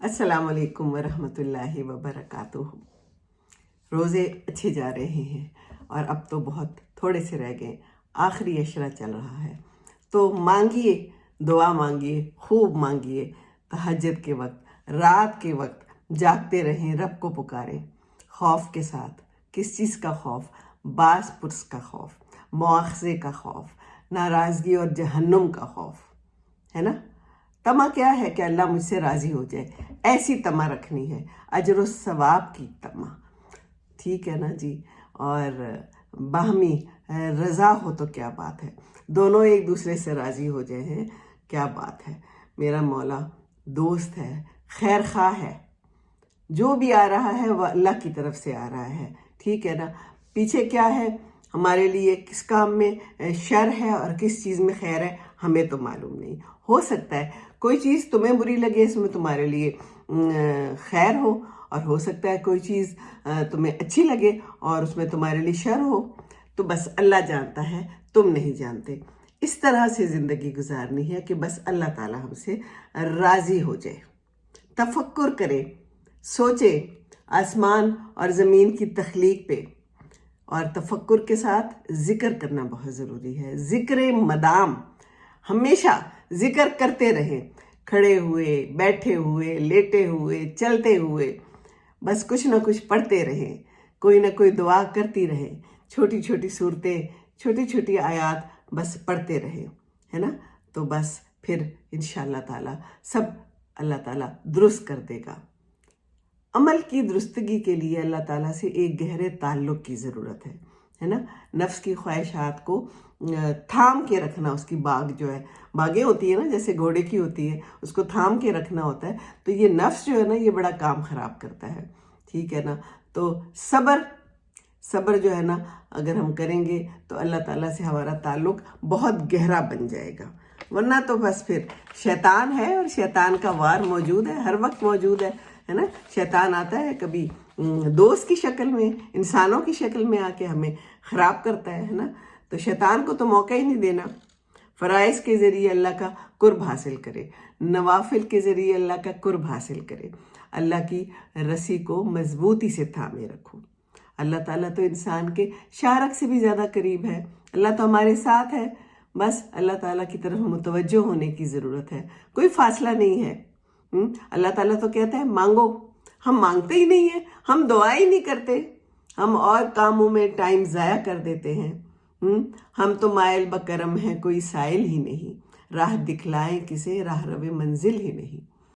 السلام علیکم ورحمۃ اللہ وبرکاتہ۔ روزے اچھے جا رہے ہیں اور اب تو بہت تھوڑے سے رہ گئے، آخری عشرہ چل رہا ہے، تو مانگیے، دعا مانگیے، خوب مانگیے۔ تہجد کے وقت، رات کے وقت جاگتے رہیں، رب کو پکاریں خوف کے ساتھ۔ کس چیز کا خوف؟ باس پرس کا خوف، مواخذے کا خوف، ناراضگی اور جہنم کا خوف، ہے نا۔ تمہ کیا ہے کہ اللہ مجھ سے راضی ہو جائے، ایسی تمہ رکھنی ہے، اجر و ثواب کی تمہ، ٹھیک ہے نا جی۔ اور باہمی رضا ہو تو کیا بات ہے، دونوں ایک دوسرے سے راضی ہو جائے ہیں، کیا بات ہے۔ میرا مولا دوست ہے، خیر خواہ ہے، جو بھی آ رہا ہے وہ اللہ کی طرف سے آ رہا ہے، ٹھیک ہے نا۔ پیچھے کیا ہے ہمارے لیے، کس کام میں شر ہے اور کس چیز میں خیر ہے، ہمیں تو معلوم نہیں۔ ہو سکتا ہے کوئی چیز تمہیں بری لگے، اس میں تمہارے لیے خیر ہو، اور ہو سکتا ہے کوئی چیز تمہیں اچھی لگے اور اس میں تمہارے لیے شر ہو، تو بس اللہ جانتا ہے، تم نہیں جانتے۔ اس طرح سے زندگی گزارنی ہے کہ بس اللہ تعالیٰ ہم سے راضی ہو جائے۔ تفکر کرے، سوچے آسمان اور زمین کی تخلیق پہ، اور تفکر کے ساتھ ذکر کرنا بہت ضروری ہے۔ ذکر مدام، ہمیشہ ذکر کرتے رہیں، کھڑے ہوئے، بیٹھے ہوئے، لیٹے ہوئے، چلتے ہوئے، بس کچھ نہ کچھ پڑھتے رہیں، کوئی نہ کوئی دعا کرتی رہیں، چھوٹی چھوٹی صورتیں، چھوٹی چھوٹی آیات بس پڑھتے رہیں، ہے نا۔ تو بس پھر انشاءاللہ تعالیٰ سب اللہ تعالیٰ درست کر دے گا۔ عمل کی درستگی کے لیے اللہ تعالیٰ سے ایک گہرے تعلق کی ضرورت ہے نا۔ نفس کی خواہشات کو تھام کے رکھنا، اس کی باغ جو ہے، باغیں ہوتی ہیں نا جیسے گھوڑے کی ہوتی ہے، اس کو تھام کے رکھنا ہوتا ہے، تو یہ نفس جو ہے نا یہ بڑا کام خراب کرتا ہے، ٹھیک ہے نا۔ تو صبر جو ہے نا اگر ہم کریں گے تو اللہ تعالیٰ سے ہمارا تعلق بہت گہرا بن جائے گا، ورنہ تو بس پھر شیطان ہے، اور شیطان کا وار موجود ہے، ہر وقت موجود ہے نا۔ شیطان آتا ہے کبھی دوست کی شکل میں، انسانوں کی شکل میں آ کے ہمیں خراب کرتا ہے نا۔ تو شیطان کو تو موقع ہی نہیں دینا۔ فرائض کے ذریعے اللہ کا قرب حاصل کرے، نوافل کے ذریعے اللہ کا قرب حاصل کرے، اللہ کی رسی کو مضبوطی سے تھامے رکھو۔ اللہ تعالیٰ تو انسان کے شارک سے بھی زیادہ قریب ہے، اللہ تو ہمارے ساتھ ہے، بس اللہ تعالیٰ کی طرف متوجہ ہونے کی ضرورت ہے، کوئی فاصلہ نہیں ہے۔ اللہ تعالیٰ تو کہتا ہے مانگو، ہم مانگتے ہی نہیں ہیں، ہم دعا ہی نہیں کرتے، ہم اور کاموں میں ٹائم ضائع کر دیتے ہیں۔ ہم تو مائل بکرم ہیں، کوئی سائل ہی نہیں، راہ دکھلائیں کسے، راہ رو منزل ہی نہیں۔